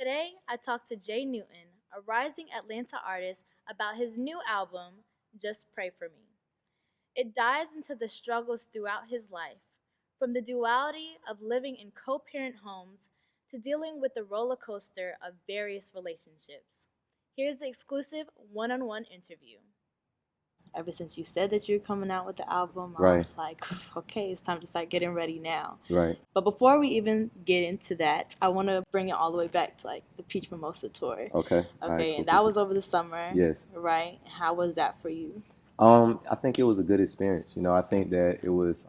Today, I talked to Jay Newton, a rising Atlanta artist, about his new album, Just Pray For Me. It dives into the struggles throughout his life, from the duality of living in co parent homes to dealing with the roller coaster of various relationships. Here's the exclusive one on one interview. Ever since you said that you're coming out with the album, I was like, okay, it's time to start getting ready now. Right. But before we even get into that, I want to bring it all the way back to like the Peach Mimosa tour. Okay. Okay, and that was over the summer. Yes. Right. How was that for you? I think it was a good experience. I think that it was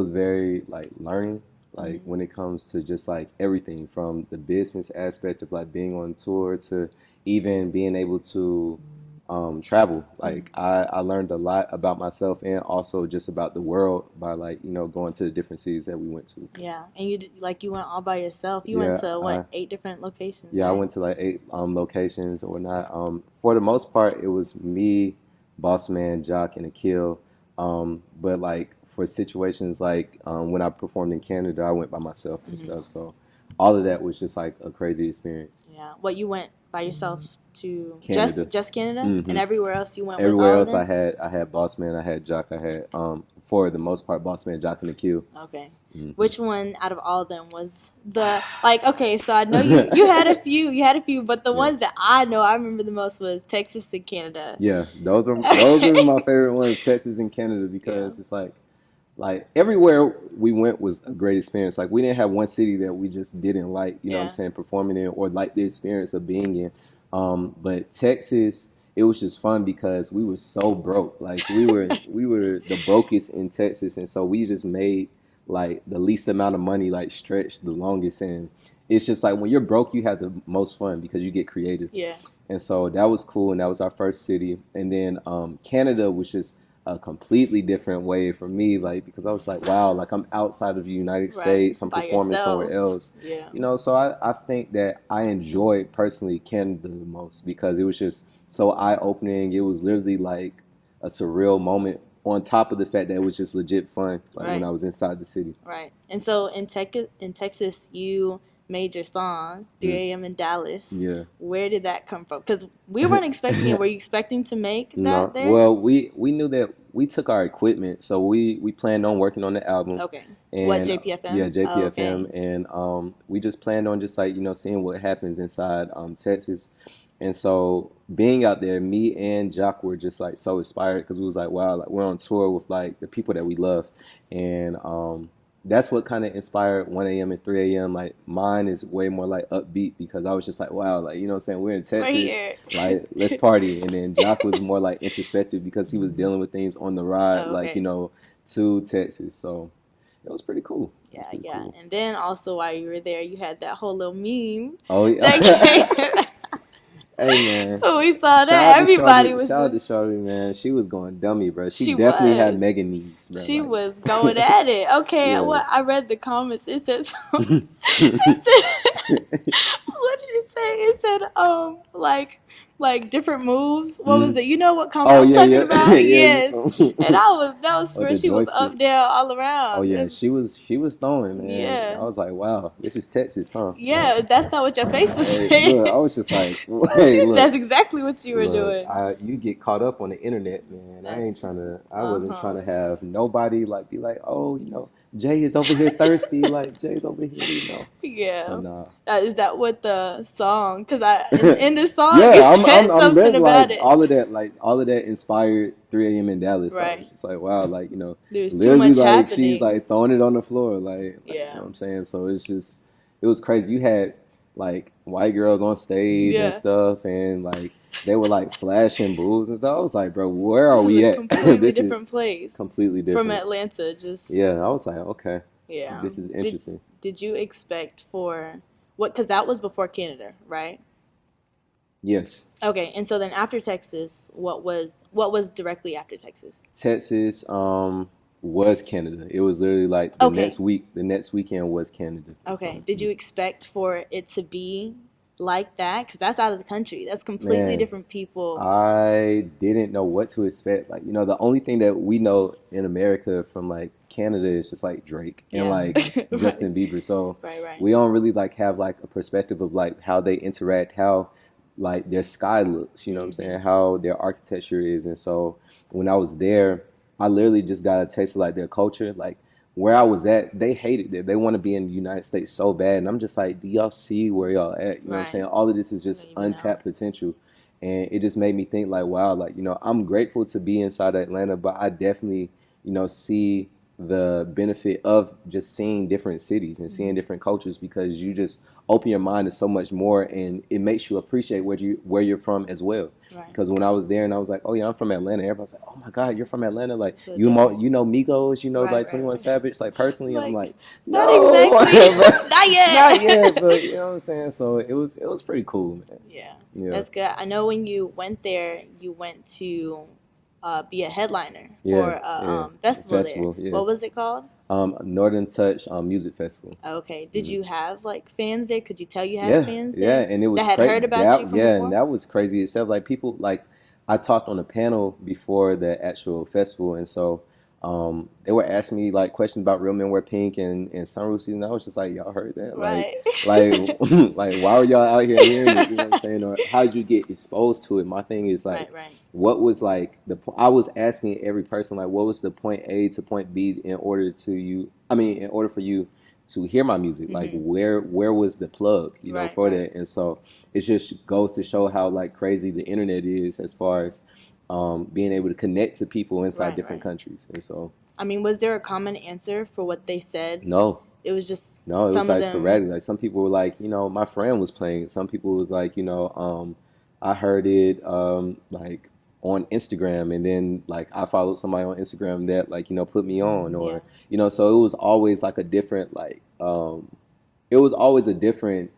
very like learning, like when it comes to just like everything from the business aspect of like being on tour to even being able to travel. Like I learned a lot about myself and also just about the world by like going to the different cities that we went to. Yeah, and you went all by yourself. You went to what, 8 different locations? Yeah, right? I went to like 8 locations or whatnot. For the most part, it was me, Boss Man, Jock, and Akil. But like for situations like when I performed in Canada, I went by myself and stuff. So all of that was just like a crazy experience. Yeah. What, you went by yourself to Canada. just Canada, and everywhere else you went Everywhere with all else, of them? I had Boss Man, I had Jock, I had for the most part Boss Man, Jock, and Akil. Okay. Which one out of all of them was the like? Okay, so I know you had a few, but the ones that I remember the most was Texas and Canada. Yeah, those were my favorite ones, Texas and Canada, because it's like everywhere we went was a great experience. Like we didn't have one city that we just didn't like, you know what I'm saying, performing in or like the experience of being in. But Texas, it was just fun because we were so broke. Like we were the brokest in Texas, and so we just made like the least amount of money like stretch the longest. And it's just like when you're broke, you have the most fun because you get creative. Yeah. And so that was cool, and that was our first city. And then Canada was just a completely different way for me, like because I was like, wow, like I'm outside of the United States, I'm performing somewhere else. Yeah. So I think that I enjoyed personally Canada the most because it was just so eye-opening. It was literally like a surreal moment on top of the fact that it was just legit fun, like when I was inside the city. Right. And so in Texas, you made your song 3 a.m. in Dallas. Yeah. Where did that come from? Because we weren't expecting it. Were you expecting to make that there? Well, we knew that we took our equipment, so we planned on working on the album. Okay. And, what, JPFM? Yeah, JPFM, oh, okay. And we just planned on just like seeing what happens inside Texas. And so being out there, me and Jock were just like so inspired because we was like, wow, like we're on tour with like the people that we love, and that's what kind of inspired 1 a.m. and 3 a.m. Like mine is way more like upbeat because I was just like, wow, like what I'm saying, we're in Texas, like let's party. And then Jock was more like introspective because he was dealing with things on the ride, like to Texas. So it was pretty cool. Yeah, cool. And then also while you were there, you had that whole little meme. Oh yeah. Hey man, we saw that. Everybody was shout out to Shorty, man. She was going dummy, bro. She definitely had mega knees, bro. She was going at it. Okay, I read the comments. It said, what did it say? It said like different moves. What was it? You know what comment I'm talking about? Yes. And that was where she was up, down, all around. Oh yeah, she was throwing, man. Yeah. I was like, wow, this is Texas, huh? Yeah, that's not what your face was saying. Look, I was just like, hey, look, that's exactly what you were doing. You get caught up on the internet, man. I wasn't trying to have nobody like be like, oh, Jay is over here thirsty, like Jay's over here, Yeah. So nah. Is that what the song? Because in the song, I'm something about it. All of that inspired 3 a.m. in Dallas. Right. So it's just like wow, like there's too much happening. She's like throwing it on the floor, like yeah. You know what I'm saying? So it was crazy. You had like white girls on stage and stuff, and like they were like flashing boobs and stuff. I was like, bro, where are we at? Completely different place. Completely different from Atlanta. Just I was like, okay, yeah, this is interesting. Did you expect for what? Because that was before Canada, right? Yes. Okay, and so then after Texas, what was directly after Texas? Texas was Canada. It was literally like the next weekend was Canada. Okay. So, did you expect for it to be like that? Because that's out of the country. That's completely Man, different people. I didn't know what to expect. Like, the only thing that we know in America from like Canada is just like Drake and Yeah. like Right. Justin Bieber. So Right. we don't really like have like a perspective of like how they interact, how like their sky looks, you know what I'm saying, how their architecture is. And so when I was there, I literally just got a taste of like their culture. Like where I was at, they hated it. They want to be in the United States so bad. And I'm just like, do y'all see where y'all at? You know what I'm saying? Right. All of this is Don't just even know. untapped potential. And it just made me think like, wow, like, I'm grateful to be inside of Atlanta, but I definitely, see the benefit of just seeing different cities and seeing different cultures because you just open your mind to so much more and it makes you appreciate where you're from as well. Right. Because when I was there and I was like, oh yeah, I'm from Atlanta, everybody's like, oh my God, you're from Atlanta. Like So you mo different. you know Migos, Right. like 21 Savage. Like personally, I'm Like, like, not no, exactly. but Not not yet. yet, but you know what I'm saying? So it was pretty cool, man. Yeah, Yeah. that's good. I know when you went there, you went to be a headliner Yeah, for a yeah. festival there. Festival, yeah. What was it called? Northern Touch Music Festival. Okay. Did Mm-hmm. you have like fans there? Could you tell you had Yeah, fans yeah, there and it that was had crazy. heard about you That from yeah, and before? that was crazy itself. Like people, like I talked on a panel before the actual festival, and so they were asking me like questions about Real Men Wear Pink and Sunroof Season. I was just like, y'all heard that? Right. Like, like why are y'all out here hearing it? You know what I'm saying? Or how did you get exposed to it? My thing is like, Right. what was like I was asking every person like, what was the point A to point B in order to you? I mean, in order for you to hear my music, like where was the plug, Right. for that? And so it just goes to show how like crazy the internet is as far as being able to connect to people inside different Right. countries. And so I mean, was there a common answer for what they said? no, It was just no, it was some of like them. sporadic. Like some people were like, my friend was playing it. Some people was like, I heard it like on Instagram, and then like I followed somebody on Instagram that like put me on, Yeah. or so it was always like a different like it was always a different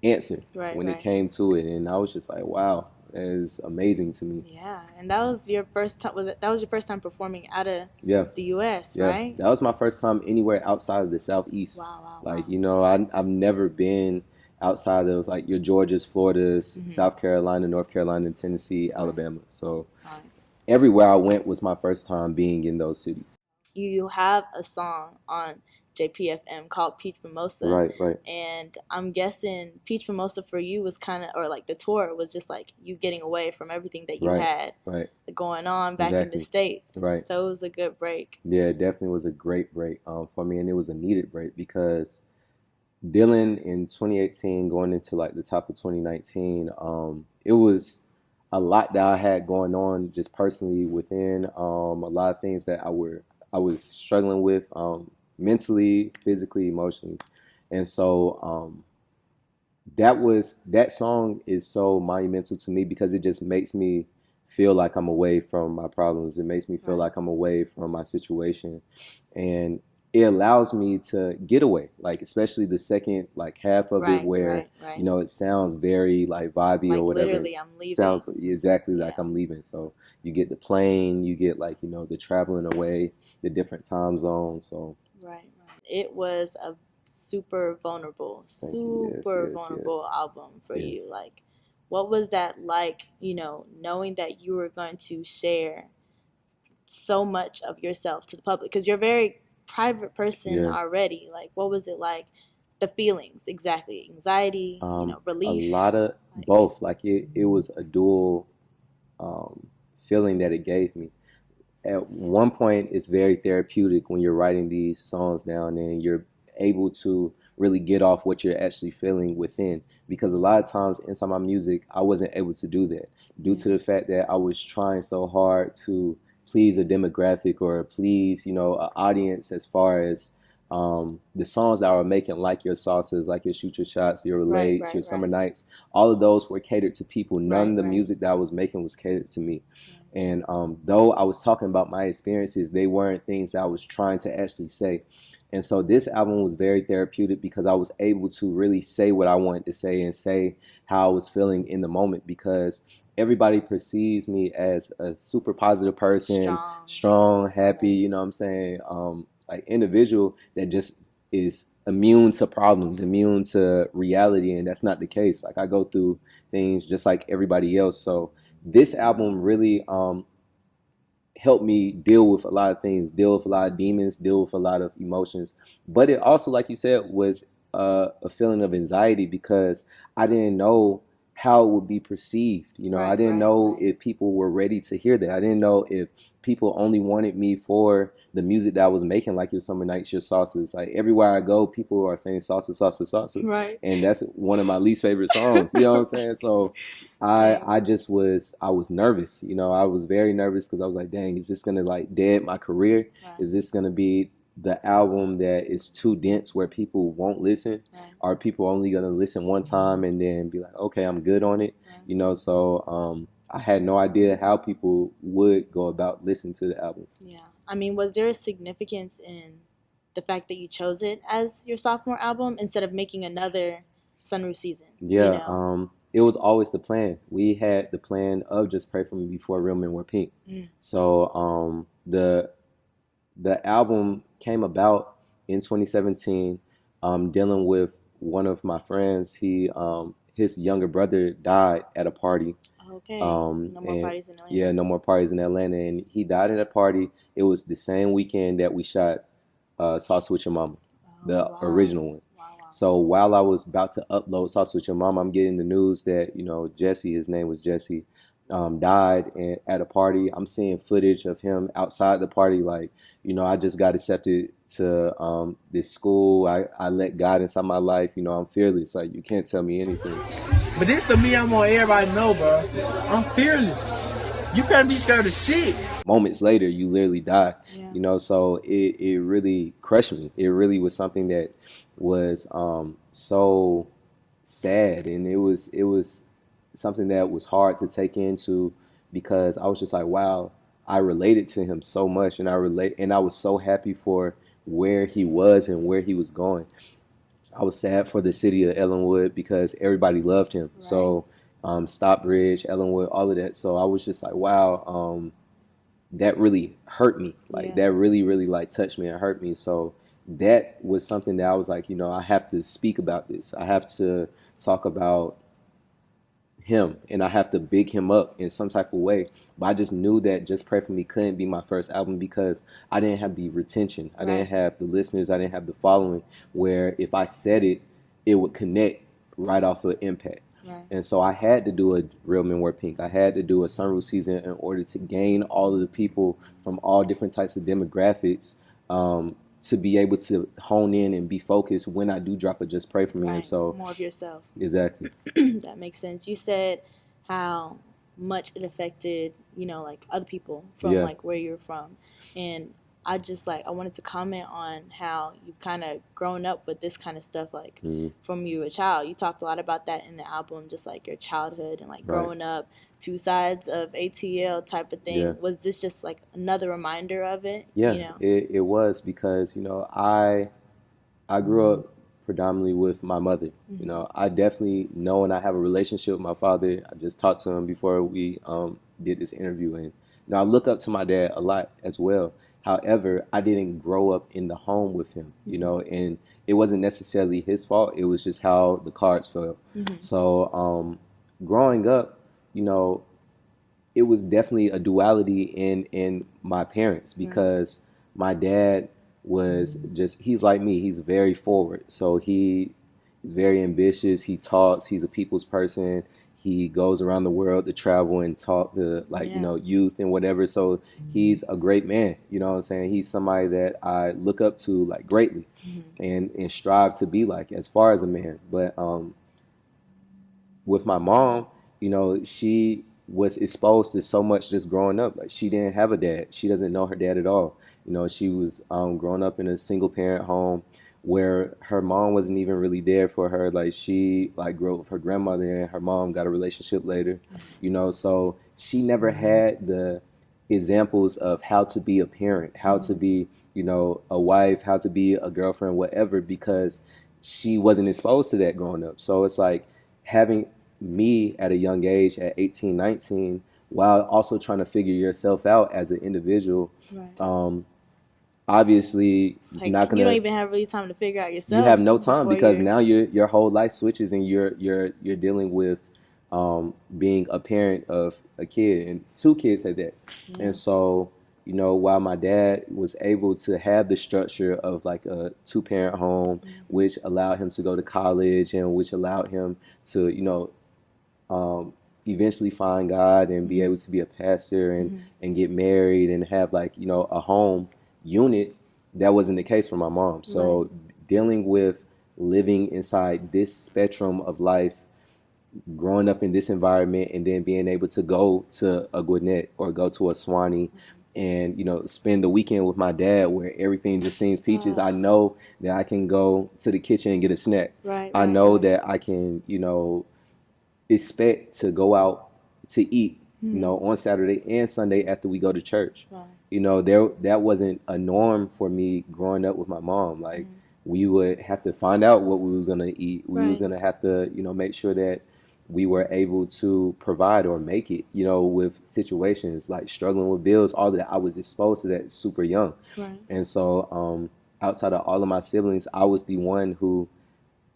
answer when it Right. came to it, and I was just like, wow, that is amazing to me. Yeah, and that was your first time. That was your first time performing out of Yeah. the U.S., Yeah, right? that was my first time anywhere outside of the Southeast. Wow. Like, I've never been outside of like your Georgias, Floridas, South Carolina, North Carolina, Tennessee, Alabama. So Right. everywhere I went was my first time being in those cities. You have a song on JPFM called Peach Mimosa, Right. and I'm guessing Peach Mimosa for you was kind of, or like the tour was just like you getting away from everything that you Right. had Right. going on back in the Exactly. States. Right. So it was a good break. Yeah, it definitely was a great break for me, and it was a needed break because dealing in 2018, going into like the top of 2019, it was a lot that I had going on just personally within a lot of things that I was struggling with mentally, physically, emotionally, and so that song is so monumental to me because it just makes me feel like I'm away from my problems. It makes me feel Right. like I'm away from my situation, and it allows me to get away. Like especially the second like half of it where Right. it sounds very like vibey Like or whatever. literally, I'm leaving. Sounds exactly like Yeah. I'm leaving. So you get the plane, you get like the traveling away, the different time zones. So Right. It was a super vulnerable, thank you. super vulnerable album for Yes. you. Like, what was that like, knowing that you were going to share so much of yourself to the public? Because you're a very private person Yeah. already. Like, what was it like? The feelings, exactly. Anxiety, relief. A lot of both. Like it was a dual feeling that it gave me. At one point, it's very therapeutic when you're writing these songs down and you're able to really get off what you're actually feeling within. Because a lot of times inside my music, I wasn't able to do that due to the fact that I was trying so hard to please a demographic or please, an audience as far as the songs that I were making, like your sauces, like your shoot your shots, your relates, your summer nights, all of those were catered to people. None of the music that I was making was catered to me. And though I was talking about my experiences, they weren't things that I was trying to actually say. And so this album was very therapeutic because I was able to really say what I wanted to say and say how I was feeling in the moment because everybody perceives me as a super positive person, strong, happy, you know what I'm saying? Like individual that just is immune to problems, immune to reality, and that's not the case. Like I go through things just like everybody else. So this album really helped me deal with a lot of things, deal with a lot of demons, deal with a lot of emotions. But it also, like you said, was a feeling of anxiety because I didn't know how it would be perceived. You know, I didn't know if people were ready to hear that. I didn't know if people only wanted me for the music that I was making, like your Summer Nights, your sauces. Like everywhere I go, people are saying salsa, salsa, salsa. Right. And that's one of my least favorite songs. You know what I'm saying? So I was nervous. You know, I was very nervous because I was like, dang, is this gonna like dead my career? Right. Is this gonna be the album that is too dense where people won't listen? Right. Are people only gonna listen one time and then be like, okay, I'm good on it? Right. You know, so I had no idea how people would go about listening to the album. Yeah. I mean, was there a significance in the fact that you chose it as your sophomore album instead of making another Sunroof Season? Yeah, You know? it was always the plan. We had the plan of Just Pray For Me before Real Men Wear Pink. Mm. So the album came about in 2017, dealing with one of my friends. His younger brother died at a party. Okay. No more And parties in Atlanta. yeah, no more parties in Atlanta. And he died at a party. It was the same weekend that we shot Sauce with Your Mama, the wow. original one. Wow, wow. So while I was about to upload Sauce with Your Mama, I'm getting the news that, you know, Jesse, his name was Jesse, died at a party. I'm seeing footage of him outside the party. Like, you know, I just got accepted to this school. I let God inside my life. You know, I'm fearless. Like, you can't tell me anything. But this the me I want everybody to know, bro. I'm fearless. You can't be scared of shit. Moments later, you literally die. Yeah. You know, so it really crushed me. It really was something that was so sad, and it was something that was hard to take into because I was just like, wow, I related to him so much, and I was so happy for where he was and where he was going. I was sad for the city of Ellenwood because everybody loved him. Right. So Stockbridge, Ellenwood, all of that. So I was just like, wow, that really hurt me. Like that really, really like touched me and hurt me. So that was something that I was like, you know, I have to speak about this. I have to talk about him and I have to big him up in some type of way. But I just knew that Just Pray For Me couldn't be my first album because I didn't have the retention. I didn't have the listeners. I didn't have the following where if I said it, it would connect right off of impact. Right. And so I had to do a Real Men Wear Pink. I had to do a Sunroof Season in order to gain all of the people from all different types of demographics to be able to hone in and be focused when I do drop a Just Pray For Me. Right. And so more of yourself. Exactly. That makes sense. You said how much it affected, you know, like other people from like where you're from. And I just like, I wanted to comment on how you've kind of grown up with this kind of stuff, like from you were a child. You talked a lot about that in the album, just like your childhood and like growing up, two sides of ATL type of thing. Yeah. Was this just like another reminder of it? Yeah, you know? it was because, you know, I grew up predominantly with my mother. You know, I definitely know and I have a relationship with my father. I just talked to him before we did this interview. And, you know, I look up to my dad a lot as well. However, I didn't grow up in the home with him, you know, and it wasn't necessarily his fault. It was just how the cards fell. So growing up, you know, it was definitely a duality in my parents because my dad was just, he's like me. He's very forward. So he's very ambitious. He talks. He's a people's person. He goes around the world to travel and talk to you know, youth and whatever. So he's a great man. You know what I'm saying? He's somebody that I look up to like greatly and strive to be like as far as a man. But with my mom, you know, she was exposed to so much just growing up. Like she didn't have a dad. She doesn't know her dad at all. You know, she was growing up in a single parent home where her mom wasn't even really there for her. Like she like grew up with her grandmother and her mom got a relationship later, you know, so she never had the examples of how to be a parent, how to be, you know, a wife, how to be a girlfriend, whatever, because she wasn't exposed to that growing up. So it's like having me at a young age at 18, 19, while also trying to figure yourself out as an individual, obviously It's it's like not you don't gonna. even have really time to figure out You yourself have no time before because you're. now your whole life switches and you're dealing with being a parent of a kid and two kids at that. Yeah. And so, while my dad was able to have the structure of like a two-parent home, which allowed him to go to college and which allowed him to, um, eventually find God and be able to be a pastor and get married and have like, a home unit, that wasn't the case for my mom. So dealing with living inside this spectrum of life, growing up in this environment, and then being able to go to a Gwinnett or go to a Swanee and spend the weekend with my dad where everything just seems peaches. I know that I can go to the kitchen and get a snack. Right. I Right. know Right. that I can expect to go out to eat, on Saturday and Sunday after we go to church. Right. That wasn't a norm for me growing up with my mom. Like we would have to find out what we was gonna eat. We was Right. gonna have to, make sure that we were able to provide or make it, with situations like struggling with bills, all of that. I was exposed to that super young. Right. And so, outside of all of my siblings, I was the one who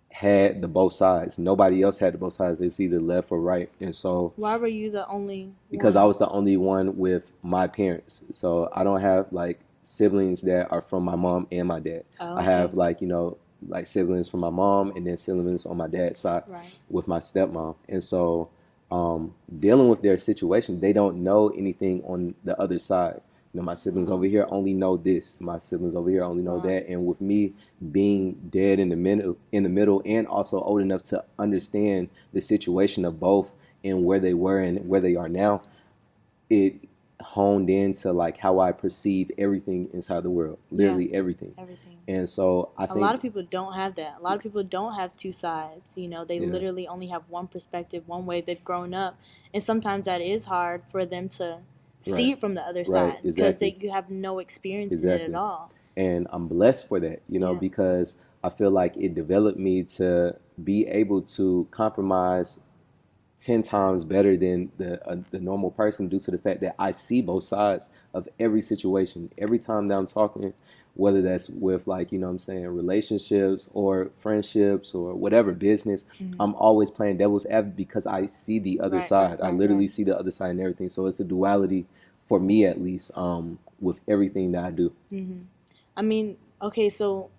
had the both sides. Nobody else had the both sides. It's either left or right. And so Why were you the only because one? I was the only one with my parents. So I don't have like siblings that are from my mom and my dad. Oh, I have like, like siblings from my mom and then siblings on my dad's side Right. with my stepmom. And so dealing with their situation, they don't know anything on the other side. My siblings over here only know this. My siblings over here only know Wow. that. And with me being dead in the middle, and also old enough to understand the situation of both and where they were and where they are now, it honed into like how I perceive everything inside the world, literally everything. Everything. And so I A think lot of people don't have that. A lot of people don't have two sides. They Yeah. literally only have one perspective, one way they've grown up, and sometimes that is hard for them to see Right. it from the other Right, side because exactly. you have no experience in it Exactly. at all. And I'm blessed for that, Yeah. because I feel like it developed me to be able to compromise 10 times better than the normal person due to the fact that I see both sides of every situation. Every time that I'm talking, whether that's with like, what I'm saying, relationships or friendships or whatever business, I'm always playing devil's advocate because I see the other Right, side. right, I right, literally right. see the other side and everything. So it's a duality for me at least, with everything that I do. I mean, okay, so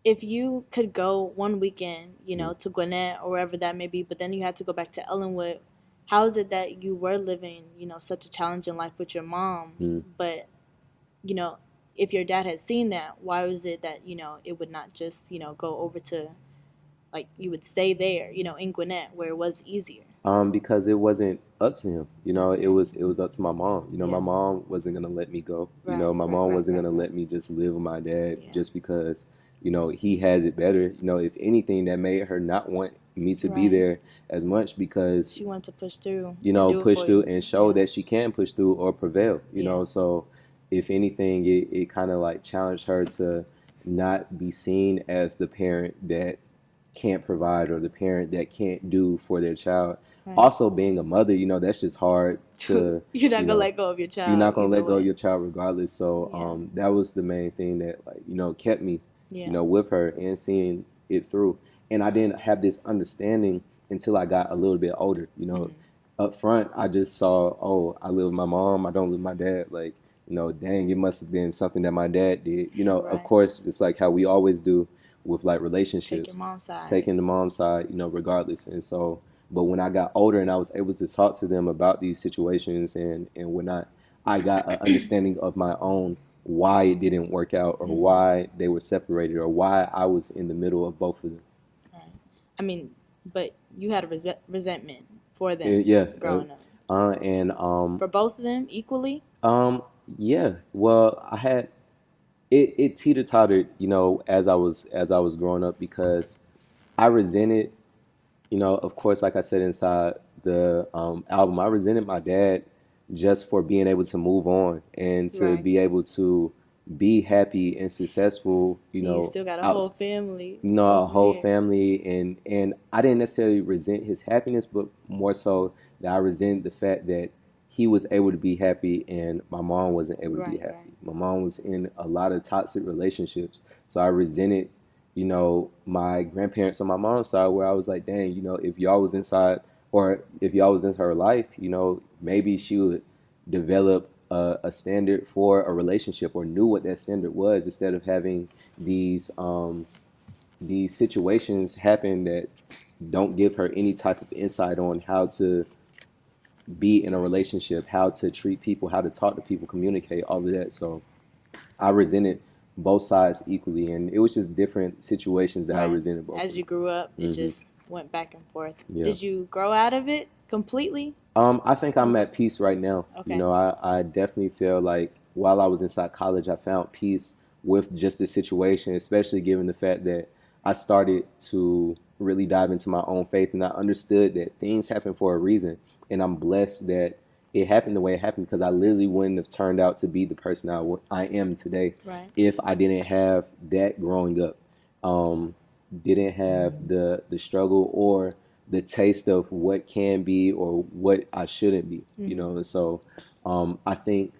if you could go one weekend, to Gwinnett or wherever that may be, but then you had to go back to Ellenwood, how is it that you were living, such a challenging life with your mom, but, if your dad had seen that, why was it that, it would not just, go over to, like, you would stay there, in Gwinnett where it was easier? Because it wasn't up to him. It was up to my mom. My Yeah. mom wasn't gonna let me go. Right, My right, mom right, wasn't right, gonna right. let me just live with my dad Yeah. just because, he has it better. If anything, that made her not want me to be Right. there as much because, She wanted to push through and do it push for through you. and show Yeah. that she can push through or prevail. Yeah. So if anything, it kind of like challenged her to not be seen as the parent that can't provide or the parent that can't do for their child. Right. Also, being a mother, that's just hard to. You're not you gonna know, let go of your child. You're not gonna either let go way. of your child regardless. So Yeah. that was the main thing that like kept me Yeah. with her and seeing it through. And I didn't have this understanding until I got a little bit older. Up front, I just saw, oh, I live with my mom. I don't live with my dad. Like, dang, it must have been something that my dad did. Of Right. course, it's like how we always do with like relationships, Take your mom's side. taking the mom's side, regardless. And so, but when I got older and I was able to talk to them about these situations and whatnot, I got an understanding of my own why it didn't work out or why they were separated or why I was in the middle of both of them. Right. I mean, but you had a resentment for them Yeah. growing up. And For both of them equally? yeah. Well, I had it teeter-tottered, as I was growing up because I resented, of course, like I said inside the album, I resented my dad just for being able to move on and to Right. be able to be happy and successful, You still got a whole family. a over whole here. family, and I didn't necessarily resent his happiness, but more so that I resent the fact that he was able to be happy and my mom wasn't able to be Right, happy. right. My mom was in a lot of toxic relationships. So I resented, my grandparents on my mom's side where I was like, dang, if y'all was inside or if y'all was in her life, maybe she would develop a standard for a relationship or knew what that standard was instead of having these situations happen that don't give her any type of insight on how to be in a relationship, how to treat people, how to talk to people, communicate, all of that. So I resented both sides equally, and it was just different situations that I Right. resented both of As you them. grew up, it Hmm. just went back and forth. Yeah. Did you grow out of it completely? I think I'm at peace right now. Okay. I definitely feel like while I was inside college, I found peace with just the situation, especially given the fact that I started to really dive into my own faith and I understood that things happen for a reason. And I'm blessed that it happened the way it happened because I literally wouldn't have turned out to be the person I am today Right. if I didn't have that growing up. Um, didn't have the struggle or the taste of what can be or what I shouldn't be, And so I think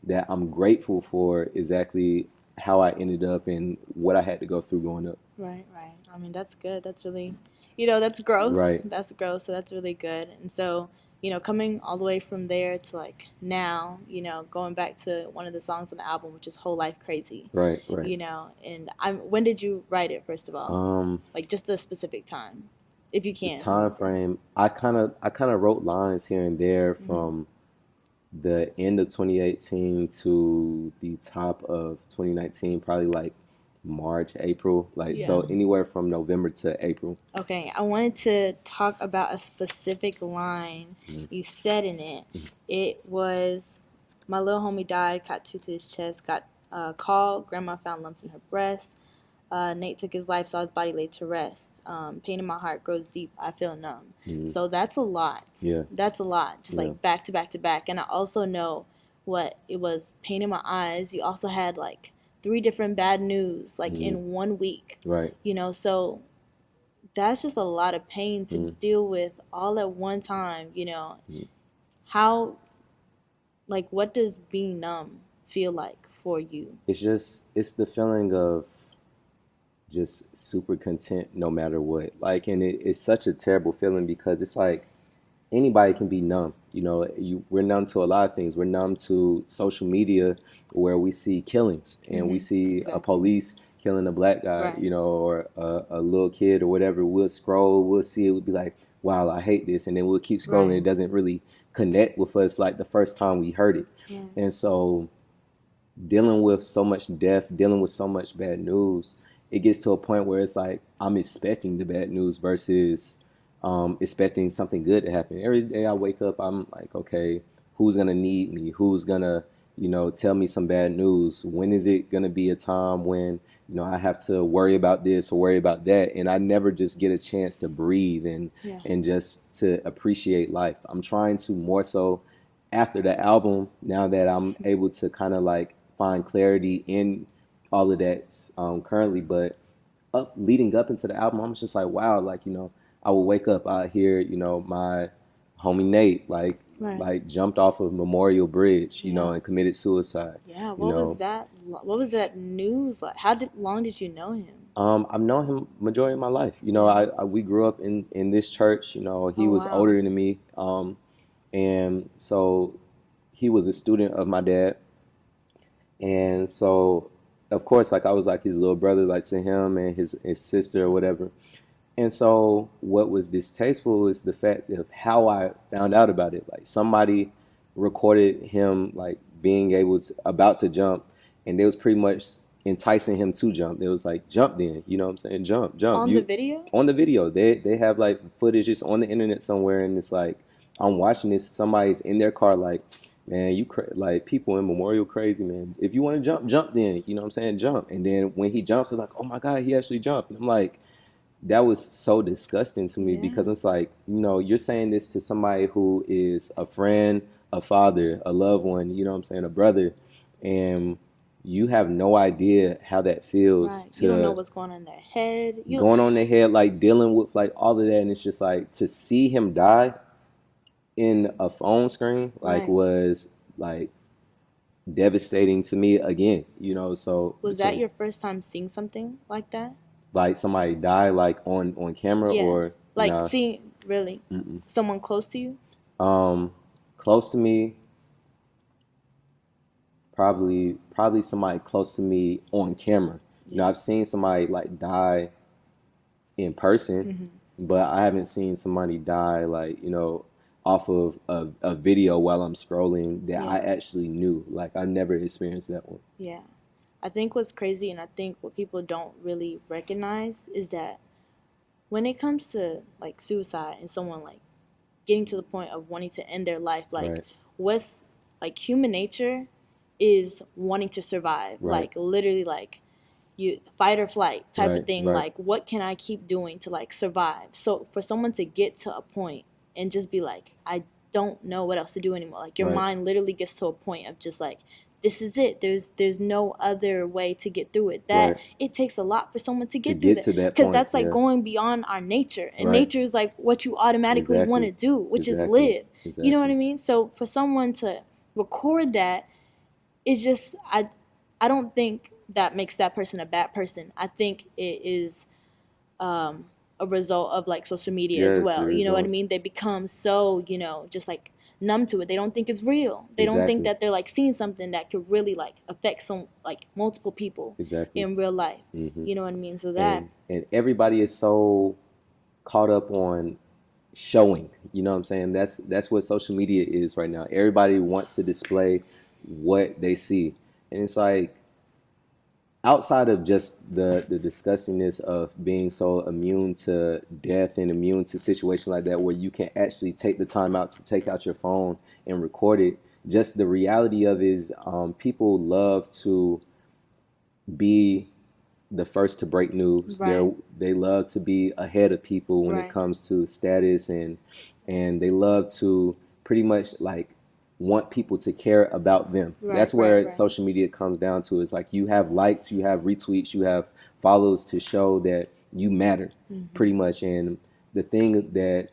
that I'm grateful for exactly how I ended up and what I had to go through growing up. Right, right. I mean, that's good. That's really, that's growth. Right. That's growth. So that's really good. And so, coming all the way from there to like now, going back to one of the songs on the album, which is Whole Life Crazy, Right, right. And when did you write it, first of all? Um, Like just a specific time, if you the can. time frame, I kind of wrote lines here and there from the end of 2018 to the top of 2019, probably like March, April, like Yeah. so anywhere from November to April. Okay, I wanted to talk about a specific line you said in it. It was, my little homie died, tattooed to his chest, got called, grandma found lumps in her breast. Nate took his life, saw his body laid to rest. Pain in my heart grows deep, I feel numb. So that's a lot. Yeah. That's a lot, just Yeah. like back to back to back. And I also know what it was, pain in my eyes. You also had like 3 different bad news, like in 1 week. Right. So that's just a lot of pain to deal with all at one time, How, like, what does being numb feel like for you? It's the feeling of just super content no matter what. Like, and it's such a terrible feeling because it's like anybody can be numb. We're numb to a lot of things. We're numb to social media where we see killings and we see a police killing a black guy, Right. Or a little kid or whatever. We'll scroll, we'll see it, we'll be like, wow, I hate this. And then we'll keep scrolling. Right. It doesn't really connect with us like the first time we heard it. Yeah. And so dealing with so much death, dealing with so much bad news, it gets to a point where it's like I'm expecting the bad news versus expecting something good to happen. Every day I wake up, I'm like, okay, who's gonna need me? Who's gonna, tell me some bad news? When is it gonna be a time when, I have to worry about this or worry about that? And I never just get a chance to breathe and just to appreciate life. I'm trying to more so after the album, now that I'm able to kind of like find clarity in all of that currently, but leading up into the album, I'm just like, wow, like, I would wake up out here, my homie Nate, like jumped off of Memorial Bridge, and committed suicide. Yeah, what was that? What was that news like? Long did you know him? I've known him majority of my life. We grew up in this church. He was wow. older than me, and so he was a student of my dad, and so of course, like I was like his little brother, like to him and his sister or whatever. And so what was distasteful is the fact of how I found out about it. Like somebody recorded him like being about to jump, and they was pretty much enticing him to jump. It was like, jump then, you know what I'm saying? Jump. On the video? On the video. They have like footage just on the internet somewhere, and it's like I'm watching this, somebody's in their car like, man, like people in Memorial crazy, man. If you want to jump, jump then, you know what I'm saying? Jump. And then when he jumps, it's like, oh my God, he actually jumped. And I'm like, that was so disgusting to me because it's like, you're saying this to somebody who is a friend, a father, a loved one, you know what I'm saying, a brother, and you have no idea how that feels. Right. You don't know what's going on in their head. Going on their head, like dealing with like all of that, and it's just like to see him die, in a phone screen like Right. was like devastating to me again, so Was that your first time seeing something like that? like somebody die like on camera Yeah. or Like nah. seeing really Mm-mm. someone close to you? um Close to me, probably somebody close to me on camera. Yeah. I've seen somebody like die in person, Mm-hmm. but I haven't seen somebody die like, off of a video while I'm scrolling that I Yeah. actually knew. Like I never experienced that one. Yeah. I think what's crazy and I think what people don't really recognize is that when it comes to like suicide and someone like getting to the point of wanting to end their life, like Right, what's like human nature is wanting to survive. right, Like literally like you fight or flight type of right, thing. right, Like what can I keep doing to like survive? So for someone to get to a point and just be like, I don't know what else to do anymore. Like your right, mind literally gets to a point of just like this is it. There's no other way to get through it. That right. it takes a lot for someone to To get through get that to that because point, that's like yeah. going beyond our nature, and Right. nature is like what you automatically want Exactly. to do, which is Exactly. live. You know what Exactly. I mean? So for someone to record that, it's just I don't think that makes that person a bad person. I think it is a result of like social media as Yeah, it's the well. You know what I result. mean? They become so, just like numb to it. They don't think it's real. They don't think Exactly. that they're like seeing something that could really like affect some like multiple people Exactly. in real life. Hmm. You know what I mean? So that And everybody is so caught up on showing. You know what I'm saying? That's what social media is right now. Everybody wants to display what they see, and it's like outside of just the disgustingness of being so immune to death and immune to situations like that where you can actually take the time out to take out your phone and record it. Just the reality of it is, people love to be the first to break news. right, They love to be ahead of people when it right, comes to status, and they love to pretty much like want people to care about them. right, That's right, where right, social media comes down to. It's like you have likes, you have retweets, you have follows to show that you matter pretty much. And the thing that,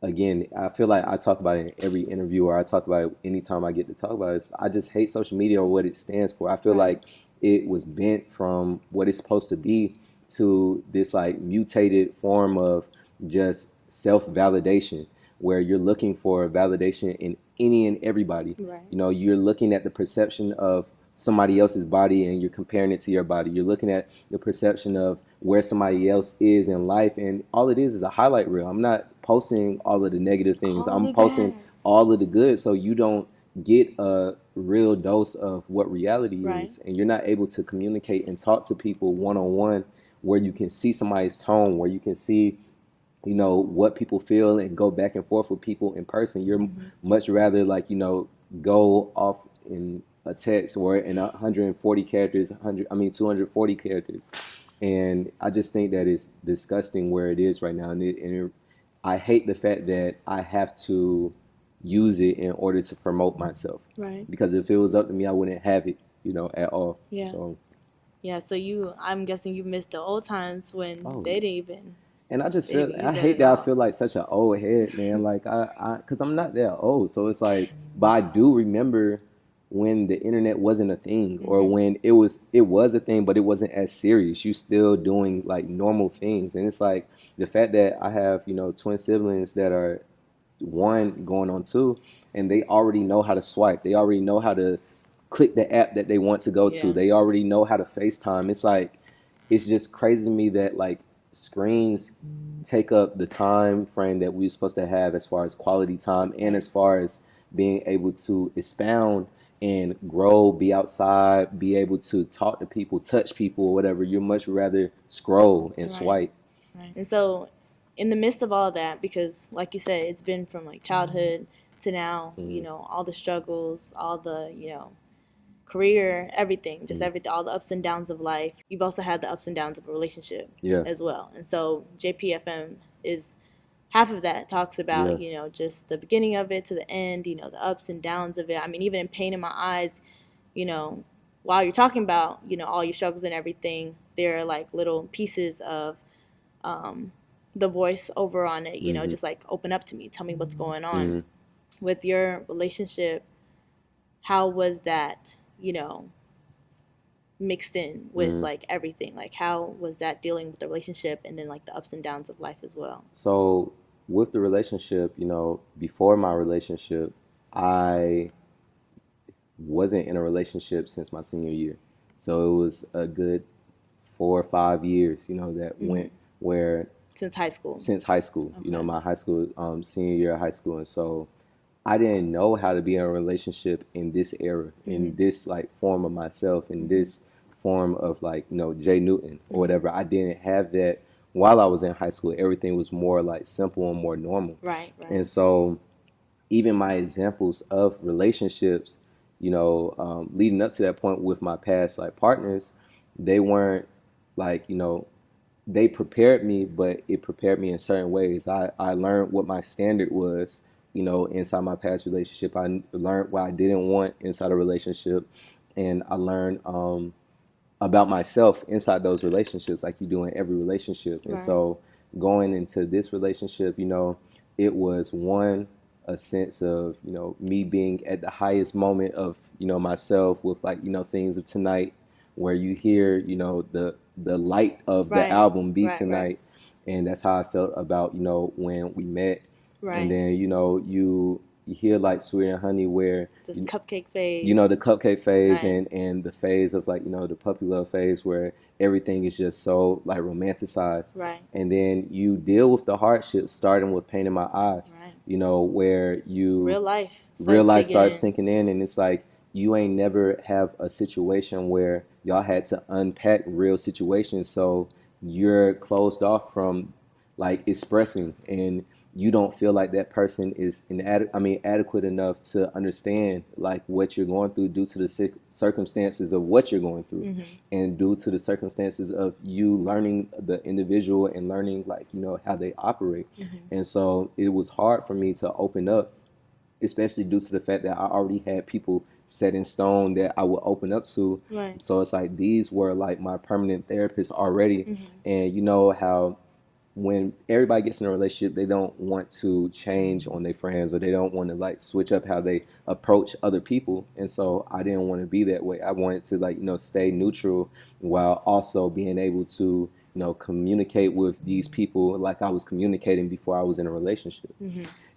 again, I feel like I talk about it in every interview, or I talk about it anytime I get to talk about it, is I just hate social media or what it stands for. I feel right, like it was bent from what it's supposed to be to this like mutated form of just self-validation where you're looking for validation in any and everybody. right, You're looking at the perception of somebody else's body and you're comparing it to your body. You're looking at the perception of where somebody else is in life, and all it is a highlight reel. I'm not posting all of the negative things. all I'm the posting bad, all of the good so you don't get a real dose of what reality right, is, and you're not able to communicate and talk to people one on one where you can see somebody's tone, where you can see what people feel and go back and forth with people in person. You're much rather like go off in a text or in 140 characters, 240 characters. And I just think that it's disgusting where it is right now, I hate the fact that I have to use it in order to promote myself, right, because if it was up to me I wouldn't have it at all. yeah, So yeah. So I'm guessing you missed the old times when oh, they didn't even and I just they didn't feel, even I use that hate at that I all. feel like such an old head, man. Like because I'm not that old, so it's like, but I do remember when the internet wasn't a thing, or when it was a thing, but it wasn't as serious. You still doing like normal things, and it's like the fact that I have twin siblings that are one going on two, and they already know how to swipe. They already know how to click the app that they want to go to. Yeah, They already know how to FaceTime. It's like it's just crazy to me that like screens take up the time frame that we're supposed to have as far as quality time and right, as far as being able to expound and grow, be outside, be able to talk to people, touch people, or whatever. You're much rather scroll and right, swipe. right. And so, in the midst of all that, because like you said, it's been from like childhood to now. Mm-hmm. All the struggles, all the career, everything, just Mm-hmm. everything, all the ups and downs of life. You've also had the ups and downs of a relationship Yeah, as well. And so JPFM is half of that, talks yeah, about, just the beginning of it to the end, the ups and downs of it. I mean, even in Pain in My Eyes, you know, while you're talking about, all your struggles and everything, there are like little pieces of the voice over on it, you know, Mhm. just like open up to me, tell me what's going on. Mhm. With your relationship, how was that, you know, mixed in with Mhm. like everything? Like how was that dealing with the relationship and then like the ups and downs of life as well? So with the relationship, you know, before my relationship, I wasn't in a relationship since my senior year. So it was a good 4 or 5 years, you know, that went where Since high school. since high school, you know, Okay. my high school, senior year of high school. And so I didn't know how to be in a relationship in this era, in this like form of myself, in this form of like, you know, Jay Newton or whatever. I didn't have that while I was in high school. Everything was more like simple and more normal. Right, right. And so even my examples of relationships, you know, leading up to that point with my past like partners, they weren't like, you know, they prepared me, but it prepared me in certain ways. I learned what my standard was, you know, inside my past relationship. I learned what I didn't want inside a relationship, and I learned about myself inside those relationships, like you do in every relationship. And Right. so going into this relationship, you know, it was one, a sense of, you know, me being at the highest moment of, you know, myself with like, you know, Things of Tonight, where you hear, you know, the light of the Right. album Be Right, right. Tonight. And that's how I felt about, you know, when we met. Right. And then, you know, you hear like Sweet and Honey, where This cupcake phase. you know, the cupcake phase, Right. and the phase of like, you know, the puppy love phase, where everything is just so like romanticized. Right. And then you deal with the hardships, starting with Pain in My Eyes. Right. You know, where you Real life. real life starts sinking sinking in, and it's like you ain't never have a situation where y'all had to unpack real situations, so you're closed off from like expressing, and you don't feel like that person is adequate enough to understand like what you're going through due to the circumstances of what you're going through, and due to the circumstances of you learning the individual and learning like, you know, how they operate. And so it was hard for me to open up, especially due to the fact that I already had people set in stone that I would open up to. Right. So it's like these were like my permanent therapists already. And you know how when everybody gets in a relationship, they don't want to change on their friends, or they don't want to like switch up how they approach other people. And so I didn't want to be that way. I wanted to like, you know, stay neutral while also being able to, you know, communicate with these people like I was communicating before I was in a relationship.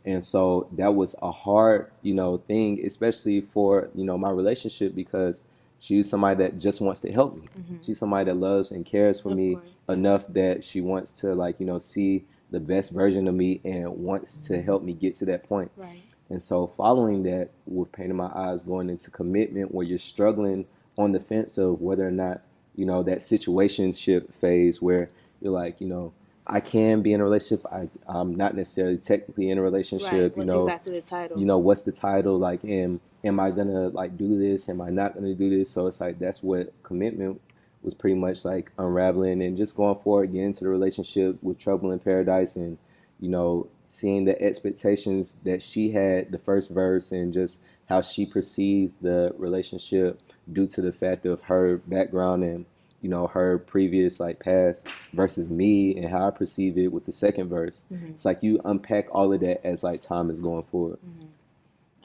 And so that was a hard, you know, thing, especially for, you know, my relationship, because she's somebody that just wants to help me. She's somebody that loves and cares for Of me course. enough that she wants to like, you know, see the best version of me and wants to help me get to that point. Right. And so following that with Pain in My Eyes, going into commitment where you're struggling on the fence of whether or not, you know, that situationship phase where you're like, you know, I can be in a relationship. I'm not necessarily technically in a relationship. Right. What's you know, exactly the title? you know, what's the title? Like, am I gonna like do this? Am I not gonna do this? So it's like that's what commitment was pretty much like unraveling, and just going forward, getting into the relationship with Trouble in Paradise, and you know, seeing the expectations that she had the first verse, and just how she perceived the relationship due to the fact of her background and, you know, her previous like past versus me and how I perceive it with the second verse. It's like you unpack all of that as like time is going forward.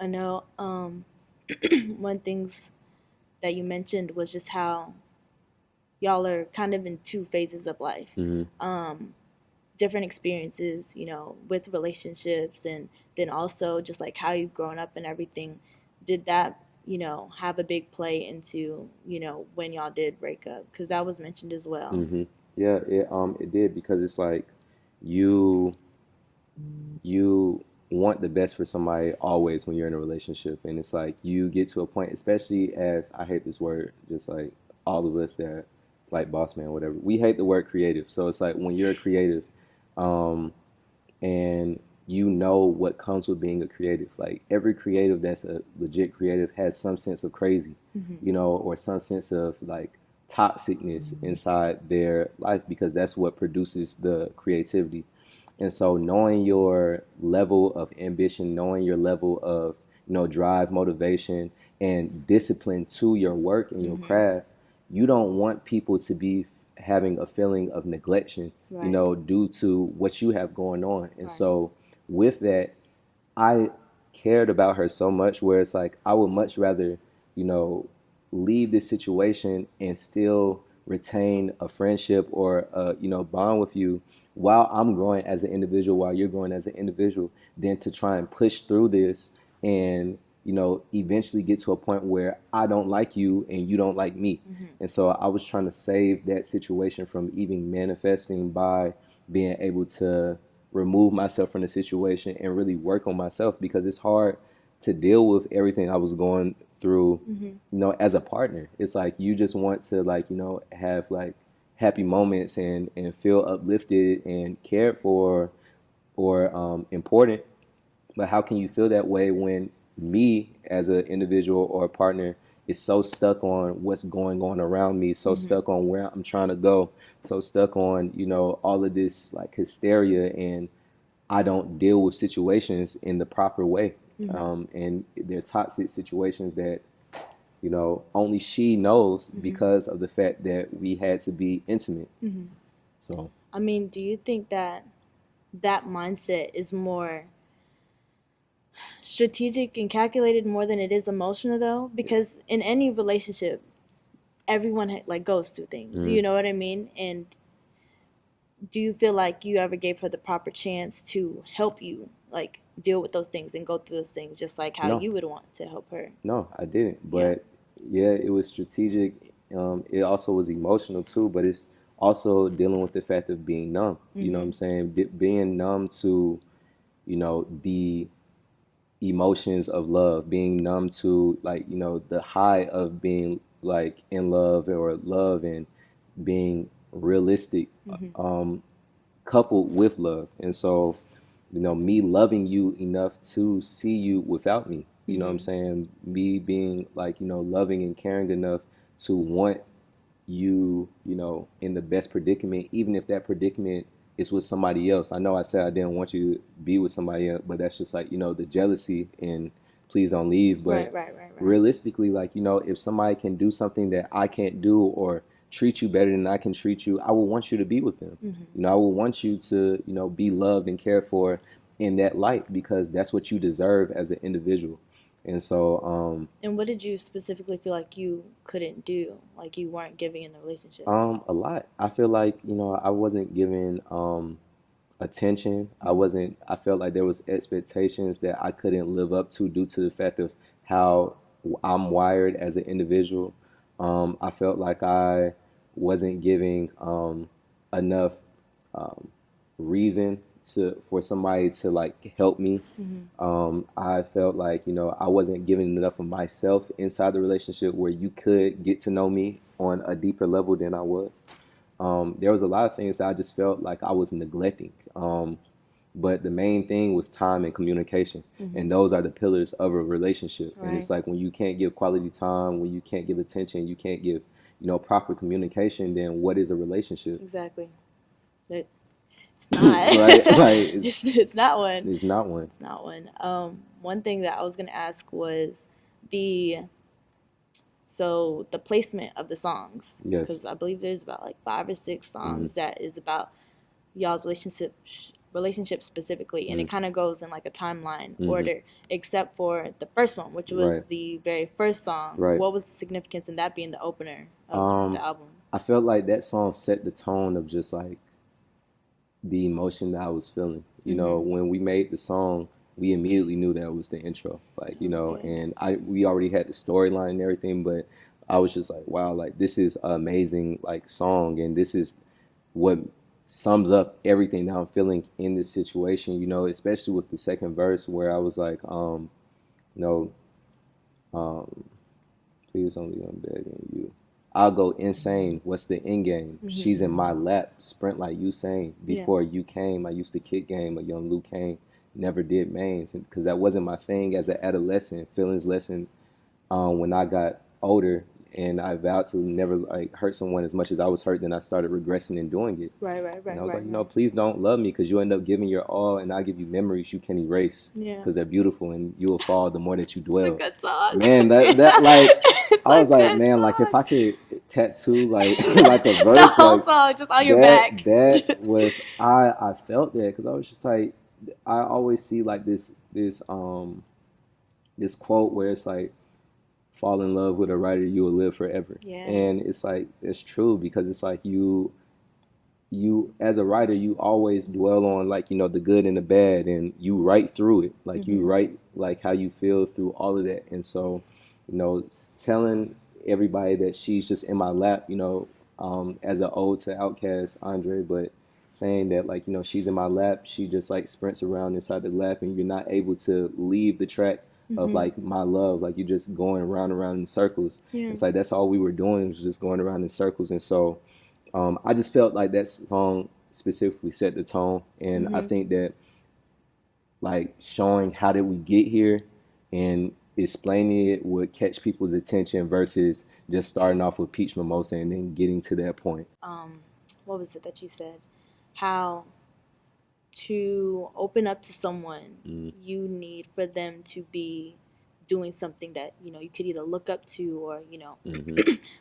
I know one things that you mentioned was just how y'all are kind of in two phases of life. Different experiences, you know, with relationships, and then also just like how you've grown up and everything. Did that, you know, have a big play into, you know, when y'all did break up? Because that was mentioned as well. Yeah, it did, because it's like you want the best for somebody always when you're in a relationship, and it's like you get to a point, especially as I hate this word, just like all of us that like boss man, whatever, we hate the word creative. So it's like when you're a creative, and you know what comes with being a creative. Like every creative that's a legit creative has some sense of crazy, you know, or some sense of like toxicness inside their life, because that's what produces the creativity. And so knowing your level of ambition, knowing your level of, you know, drive, motivation, and discipline to your work and your craft, you don't want people to be having a feeling of neglection, Right. you know, due to what you have going on. And Right. so with that, I cared about her so much where it's like I would much rather, you know, leave this situation and still retain a friendship or you know, bond with you while I'm growing as an individual, while you're growing as an individual, than to try and push through this and, you know, eventually get to a point where I don't like you and you don't like me. And so I was trying to save that situation from even manifesting by being able to remove myself from the situation and really work on myself, because it's hard to deal with everything I was going through, you know, as a partner. It's like you just want to, like, you know, have like happy moments and feel uplifted and cared for or important. But how can you feel that way when me as an individual or a partner is so stuck on what's going on around me, so stuck on where I'm trying to go, so stuck on, you know, all of this like hysteria, and I don't deal with situations in the proper way. And they're toxic situations that, you know, only she knows because of the fact that we had to be intimate. So I mean, do you think that that mindset is more strategic and calculated more than it is emotional, though? Because in any relationship, everyone like goes through things. You know what I mean? And do you feel like you ever gave her the proper chance to help you, like, deal with those things and go through those things, just like how No. you would want to help her? no, I didn't. But yeah, it was strategic. It also was emotional too, but it's also dealing with the fact of being numb. You know what I'm saying? Being numb to, you know, the emotions of love, being numb to, like, you know, the high of being like in love or love and being realistic, coupled with love. And so, you know, me loving you enough to see you without me, you know what I'm saying? Me being like, you know, loving and caring enough to want you, you know, in the best predicament, even if that predicament is with somebody else. I know I said I didn't want you to be with somebody else, but that's just like, you know, the jealousy and please don't leave. But Right. realistically, like, you know, if somebody can do something that I can't do or treat you better than I can treat you, I would want you to be with them. You know, I would want you to, you know, be loved and cared for in that light, because that's what you deserve as an individual. And so, And what did you specifically feel like you couldn't do, like you weren't giving in the relationship? a lot. I feel like, you know, I wasn't giving attention. I felt like there was expectations that I couldn't live up to due to the fact of how I'm wired as an individual. I felt like I wasn't giving enough reason for somebody to like help me. I felt like, you know, I wasn't giving enough of myself inside the relationship where you could get to know me on a deeper level than I was. There was a lot of things that I just felt like I was neglecting. But the main thing was time and communication. And those are the pillars of a relationship. And it's like when you can't give quality time, when you can't give attention, you can't give, you know, proper communication, then what is a relationship? Exactly. It's not. Right? Like, It's not one. it's not one. It's not one. One thing that I was gonna ask was the placement of the songs. Yes. Because I believe there's about like 5 or 6 songs that is about y'all's relationship specifically, and it kind of goes in like a timeline order, except for the first one, which was the very first song. Right. What was the significance in that being the opener of the album? I felt like that song set the tone of just like the emotion that I was feeling. You know, when we made the song, we immediately knew that was the intro. Like, you know, and we already had the storyline and everything, but I was just like, wow, like this is an amazing like song, and this is what sums up everything that I'm feeling in this situation, you know, especially with the second verse where I was like, you know, please don't leave, I'm begging you. I'll go insane. What's the end game? She's in my lap, sprint like Usain. Before you came, I used to kick game, a young Luke Kane. Never did mains because that wasn't my thing as an adolescent. Feelings lessened when I got older, and I vowed to never like hurt someone as much as I was hurt. Then I started regressing and doing it. Right. And I was like, you know, please don't love me because you end up giving your all, and I give you memories you can erase because they're beautiful, and you will fall the more that you dwell. It's a good song. Man, that like It's I was a like, good man, like song. if I could, tattoo like like a The verse whole like song just on your back. that was I felt that because I was just like I always see like this quote where it's like fall in love with a writer you will live forever, Yeah. and it's like it's true because it's like you as a writer you always dwell on like the good and the bad and you write through it like you write like how you feel through all of that. And so telling everybody that she's just in my lap, as an ode to Outkast Andre, but saying that like she's in my lap, she just like sprints around inside the lap and you're not able to leave the track of like my love, like you're just going around and around in circles. Yeah. It's like that's all we were doing was just going around in circles. And so I just felt like that song specifically set the tone, and I think that like showing how did we get here and explaining it would catch people's attention versus just starting off with Peach Mimosa and then getting to that point. What was it that you said? How to open up to someone, you need for them to be doing something that you could either look up to or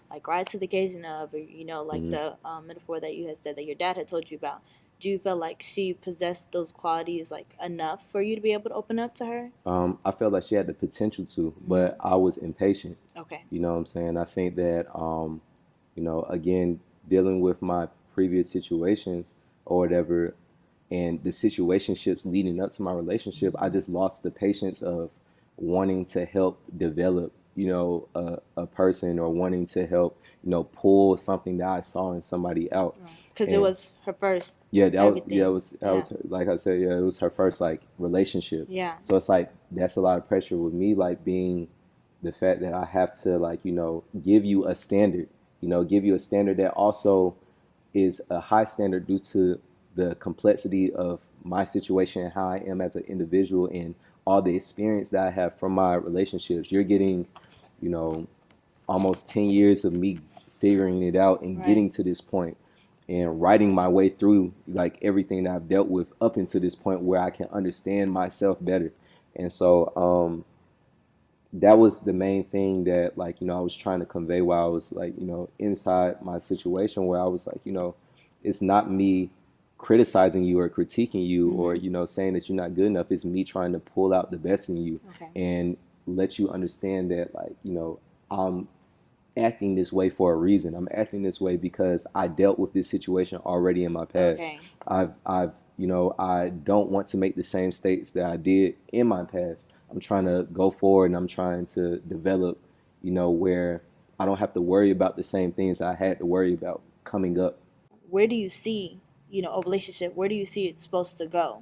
like rise to the occasion of, or like the metaphor that you had said that your dad had told you about. Do you feel like she possessed those qualities like enough for you to be able to open up to her? I felt like she had the potential to, but I was impatient. Okay. You know what I'm saying? I think that again, dealing with my previous situations or whatever, and the situationships leading up to my relationship, I just lost the patience of wanting to help develop, a person, or wanting to help, pull something that I saw in somebody out. Because it was her first. Yeah, that was like I said, yeah, it was her first like relationship. Yeah. So it's like that's a lot of pressure with me, like being the fact that I have to like give you a standard, give you a standard that also is a high standard due to the complexity of my situation and how I am as an individual and all the experience that I have from my relationships. You're getting, almost 10 years of me figuring it out and getting to this point and writing my way through like everything that I've dealt with up until this point where I can understand myself better. And so that was the main thing that like, I was trying to convey while I was like, inside my situation, where I was like, it's not me criticizing you or critiquing you or saying that you're not good enough. It's me trying to pull out the best in you and let you understand that like I'm acting this way for a reason. I'm acting this way because I dealt with this situation already in my past. I've I don't want to make the same mistakes that I did in my past. I'm trying to go forward and I'm trying to develop where I don't have to worry about the same things I had to worry about coming up. Where do you see a relationship, where do you see it's supposed to go?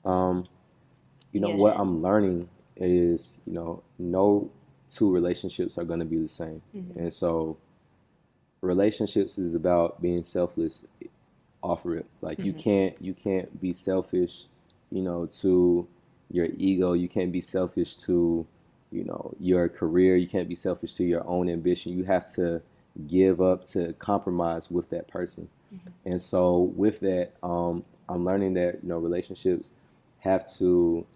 What I'm learning is, no two relationships are going to be the same. And so relationships is about being selfless off rip. Like you can't be selfish, to your ego. You can't be selfish to, your career. You can't be selfish to your own ambition. You have to give up to compromise with that person. And so with that, I'm learning that, relationships have to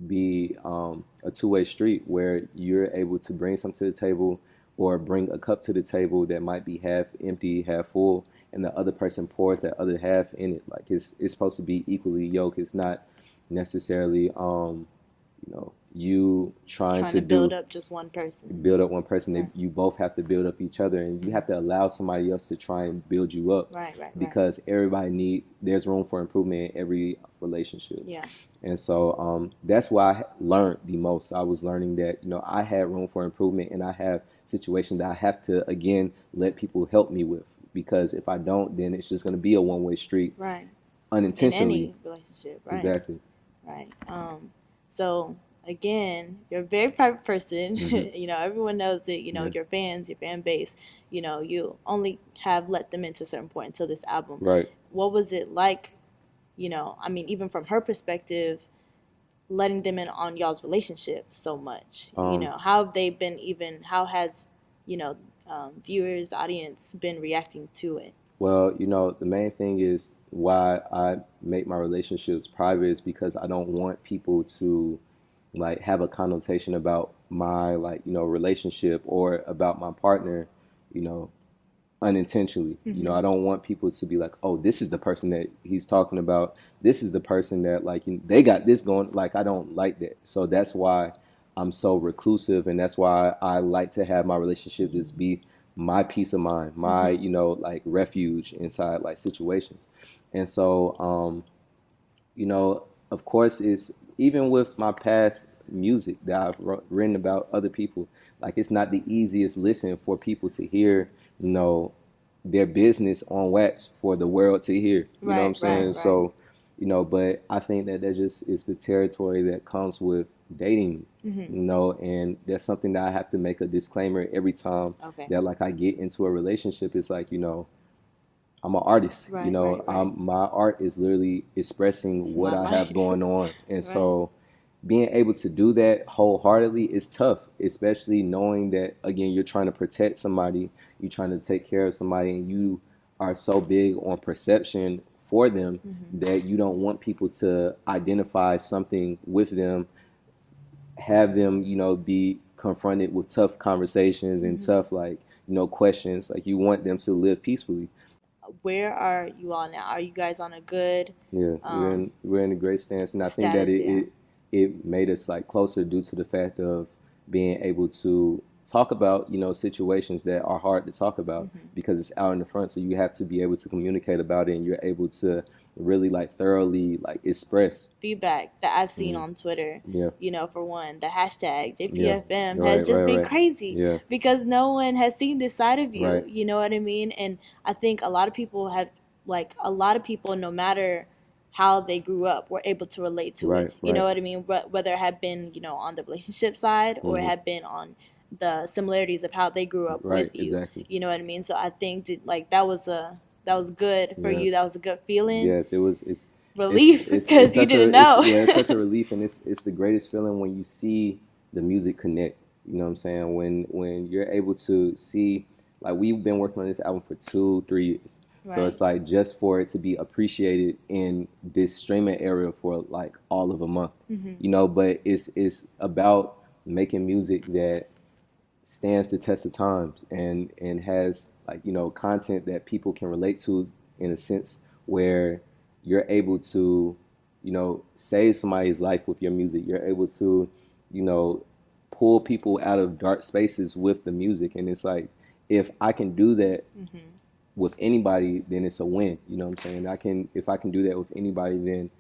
be a two-way street where you're able to bring something to the table or bring a cup to the table that might be half empty, half full, and the other person pours that other half in it. Like it's supposed to be equally yoked. It's not necessarily, you trying to build up just one person. Build up one person. You both have to build up each other, and you have to allow somebody else to try and build you up. Right. Because everybody there's room for improvement in every relationship. Yeah. And so that's why I learned the most. I was learning that, I had room for improvement and I have situations that I have to, again, let people help me with. Because if I don't, then it's just going to be a one-way street. Right. Unintentionally. In any relationship. Right. Exactly. Right. So, again, you're a very private person. Everyone knows that, your fans, your fan base, you only have let them into a certain point until this album. Right. What was it like? Even from her perspective, letting them in on y'all's relationship so much. How have they been how has, viewers, audience been reacting to it? Well, the main thing is why I make my relationships private is because I don't want people to like have a connotation about my relationship or about my partner, you know, unintentionally. You know, I don't want people to be like, oh, this is the person that he's talking about. This is the person that like they got this going. Like I don't like that. So that's why I'm so reclusive, and that's why I like to have my relationship just be my peace of mind, my you know like refuge inside like situations. And so you know, of course, it's even with my past music that I've written about other people, like it's not the easiest listen for people to hear, you know, their business on wax for the world to hear. You know what I'm saying? Right. So, you know, but I think that just is the territory that comes with dating, you know, and that's something that I have to make a disclaimer every time Okay. that like I get into a relationship. It's like, you know, I'm an artist. You know, my art is literally expressing what I have going on, and so being able to do that wholeheartedly is tough, especially knowing that again you're trying to protect somebody, you're trying to take care of somebody, and you are so big on perception for them that you don't want people to identify something with them, have them, you know, be confronted with tough conversations and tough like you know questions. Like you want them to live peacefully. Where are you all now? Are you guys on a good Yeah, we're in a great stance, and I think that it made us like closer due to the fact of being able to talk about you know situations that are hard to talk about because it's out in the front. So you have to be able to communicate about it, and you're able to really like thoroughly like express feedback that I've seen on Twitter. Yeah. You know, for one, the hashtag Yeah. JPFM Right, has just right, been right. crazy Yeah. because no one has seen this side of you. Right. You know what I mean? And I think a lot of people have, like, a lot of people, no matter how they grew up, were able to relate to Right, it. You know right. what I mean? Whether it had been, you know, on the relationship side or it had been on the similarities of how they grew up Right, with you. exactly. You know what I mean? So I think like that was good for Yeah. you. That was a good feeling. Yes, it was. It's Relief because you such didn't know. It's such a relief, and it's the greatest feeling when you see the music connect. You know what I'm saying? When you're able to see, like we've been working on this album for 2-3 years, so Right. it's like just for it to be appreciated in this streaming area for like all of a month, you know. But it's about making music that stands the test of times and has like you know content that people can relate to in a sense where you're able to you know save somebody's life with your music. You're able to you know pull people out of dark spaces with the music, and it's like if I can do that with anybody, then it's a win. You know what I'm saying? If I can do that with anybody, then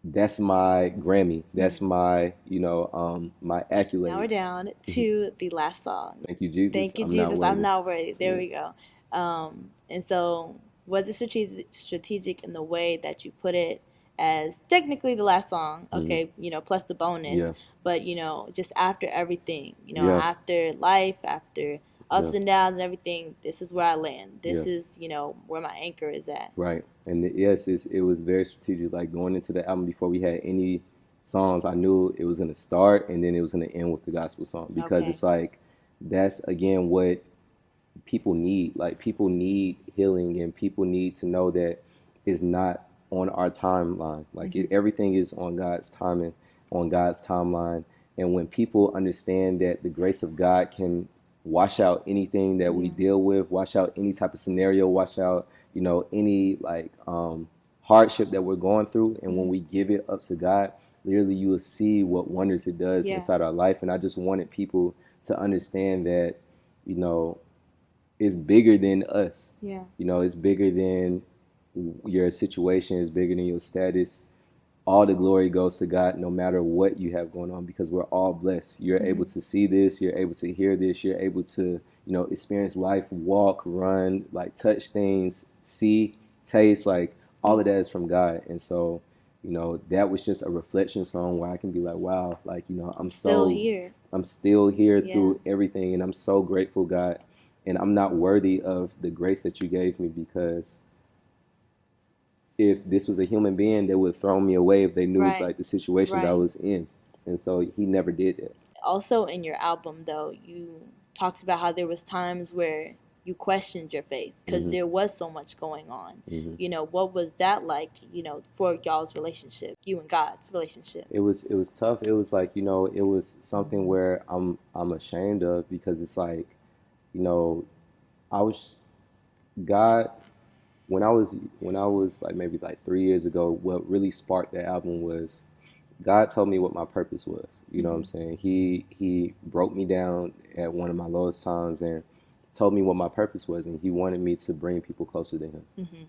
that's my Grammy. That's my, you know, my accolade. Now we're down to the last song. Thank you, Jesus. Thank you, Jesus. I'm not worthy. There we go. And so, was it strategic in the way that you put it as technically the last song? Okay, you know, plus the bonus. Yeah. But you know, just after everything, you know, Yeah. after life, after ups Yeah. and downs and everything, this is where I land. This Yeah. is, you know, where my anchor is at. Right. And yes, it was very strategic. Like going into the album before we had any songs, I knew it was going to start and then it was going to end with the gospel song because Okay. it's like that's again what people need. Like people need healing and people need to know that it's not on our timeline. Like everything is on God's timing, on God's timeline. And when people understand that the grace of God can wash out anything that we deal with, wash out any type of scenario, wash out, you know, any like hardship that we're going through. And when we give it up to God, literally you will see what wonders it does inside our life. And I just wanted people to understand that, you know, it's bigger than us. Yeah. You know, it's bigger than your situation, it's bigger than your status. All the glory goes to God no matter what you have going on because we're all blessed. You're able to see this, you're able to hear this, you're able to, you know, experience life, walk, run, like touch things, see, taste, like all of that is from God. And so, you know, that was just a reflection song where I can be like, wow, like, you know, I'm Still here. I'm still here through everything and I'm so grateful, God. And I'm not worthy of the grace that you gave me because if this was a human being, they would throw me away if they knew like the situation that I was in. And so he never did that. Also in your album though, you talked about how there was times where you questioned your faith because there was so much going on. You know, what was that like, you know, for y'all's relationship, you and God's relationship? It was tough. It was like, you know, it was something where I'm ashamed of because it's like, you know, I was God when I was like maybe like 3 years ago. What really sparked that album was God told me what my purpose was. You know what I'm saying? He broke me down at one of my lowest times and told me what my purpose was, and he wanted me to bring people closer to him.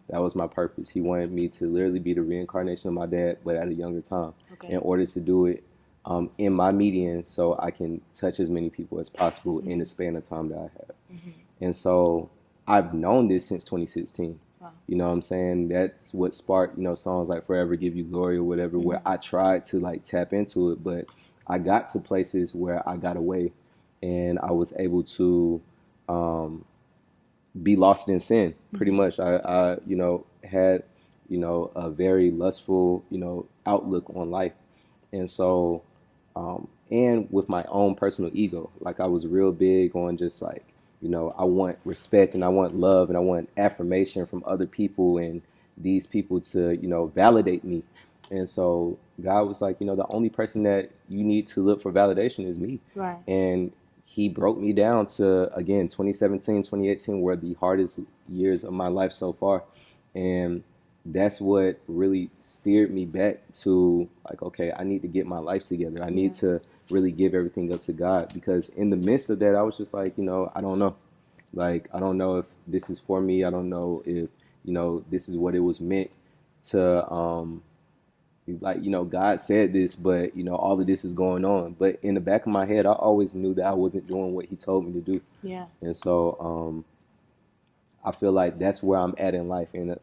That was my purpose. He wanted me to literally be the reincarnation of my dad, but at a younger time. Okay. In order to do it in my median, so I can touch as many people as possible in the span of time that I have. And so I've known this since 2016. Wow. You know what I'm saying? That's what sparked, songs like Forever Give You Glory or whatever, where I tried to like tap into it, but I got to places where I got away and I was able to be lost in sin pretty much. I had, a very lustful, outlook on life. And so, and with my own personal ego, like I was real big on just like, I want respect and I want love and I want affirmation from other people and these people to, validate me. And so God was like, the only person that you need to look for validation is me. Right. And he broke me down to, again, 2017, 2018 were the hardest years of my life so far. And that's what really steered me back to like, okay, I need to get my life together. I need to really give everything up to God, because in the midst of that, I was just like, I don't know. Like, I don't know if this is for me. I don't know if, this is what it was meant to, like, God said this, but, all of this is going on. But in the back of my head, I always knew that I wasn't doing what he told me to do. Yeah. And so, I feel like that's where I'm at in life. And,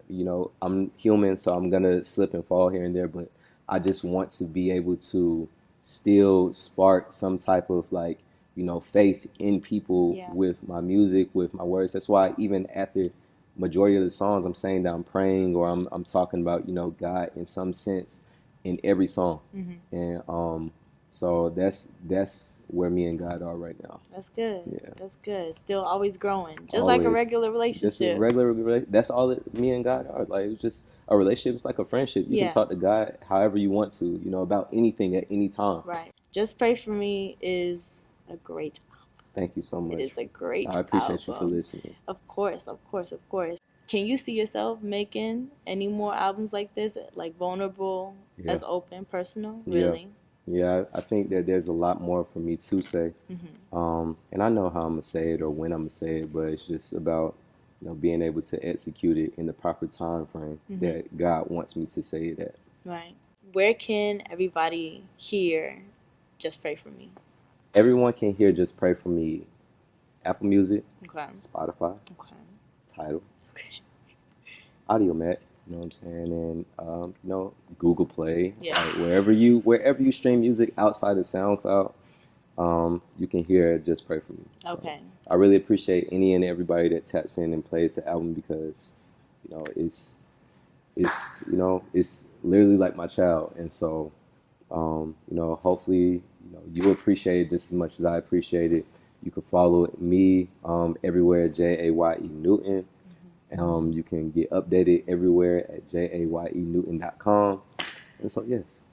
I'm human, so I'm going to slip and fall here and there. But I just want to be able to still spark some type of like, faith in people with my music, with my words. That's why even after majority of the songs, I'm saying that I'm praying or I'm talking about, God in some sense in every song. And so that's where me and God are right now. That's good. Yeah. That's good. Still always growing, just like a regular relationship. Just a regular. That's all that me and God are. Like, it's just a relationship. It's like a friendship. You can talk to God however you want to, about anything at any time. Right. Just Pray For Me is a great album. Thank you so much. It is a great album. I appreciate you for listening. Of course. Can you see yourself making any more albums like this, like vulnerable, as open, personal? Really? Yeah, I think that there's a lot more for me to say. And I know how I'm going to say it or when I'm going to say it, but it's just about, being able to execute it in the proper time frame that God wants me to say it at. Right. Where can everybody hear Just Pray For Me? Everyone can hear Just Pray For Me. Apple Music, Okay. Spotify, Okay. Tidal, Okay. Audiomack, you know what I'm saying, and Google Play, Yeah. like wherever you stream music outside of SoundCloud, you can hear Just Pray For Me. So Okay. I really appreciate any and everybody that taps in and plays the album, because it's it's literally like my child, and so hopefully you appreciate it just as much as I appreciate it. You can follow me everywhere, JAYE Newton. You can get updated everywhere at jayenewton.com. And so, yes.